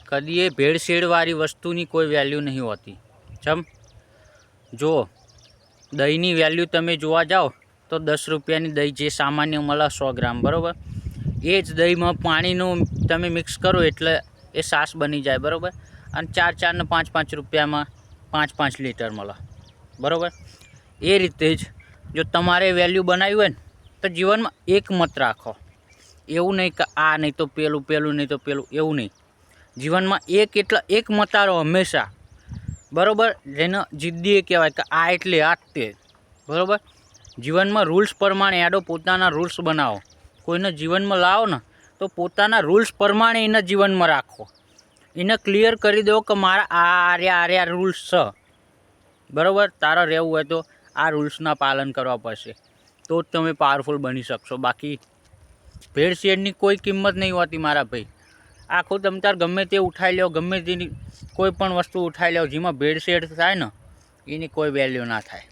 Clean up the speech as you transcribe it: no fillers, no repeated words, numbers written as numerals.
કદી એ ભેળસેળવાળી વસ્તુની કોઈ વેલ્યુ નહીં હોતી. ચમ જો દહીંની વેલ્યુ તમે જોવા જાઓ તો 10 રૂપિયાની દહીં જે સામાન્ય મળે 100 ગ્રામ, બરાબર, એ જ દહીંમાં પાણીનું તમે મિક્સ કરો એટલે એ છાશ બની જાય, બરાબર, અને 4 ને 5 રૂપિયામાં 5 લીટર મળે, બરાબર. એ રીતે જ જો તમારે વેલ્યુ બનાવ્યું હોય ને તો જીવનમાં એક મત રાખો. એવું નહીં કે આ નહીં તો પેલું, પેલું નહીં તો પેલું, એવું નહીં. જીવનમાં એક એટલે એક મતારો હંમેશા, બરાબર. જેને જિદ્દી કહેવાય કે આ એટલે આ જ તે, બરાબર. જીવનમાં રૂલ્સ પ્રમાણે એડો પોતાના રૂલ્સ બનાવો. કોઈને જીવનમાં લાવો ને તો પોતાના રૂલ્સ પ્રમાણે એને જીવનમાં રાખો. એને ક્લિયર કરી દો કે મારા આર્યા રૂલ્સ છે, બરાબર. તારા રહેવું હોય તો આ રૂલ્સના પાલન કરવા પડશે, તો જ તમે પાવરફુલ બની શકશો. બાકી ભેળસેળની કોઈ કિંમત નહીં હોતી મારા ભાઈ. આખું તમે તાર ગમે તે ઉઠાવી લો, ગમે તેની કોઈ પણ વસ્તુ ઉઠાવી લો, જેમાં ભેળસેળ થાય ને એની કોઈ વેલ્યુ ના થાય.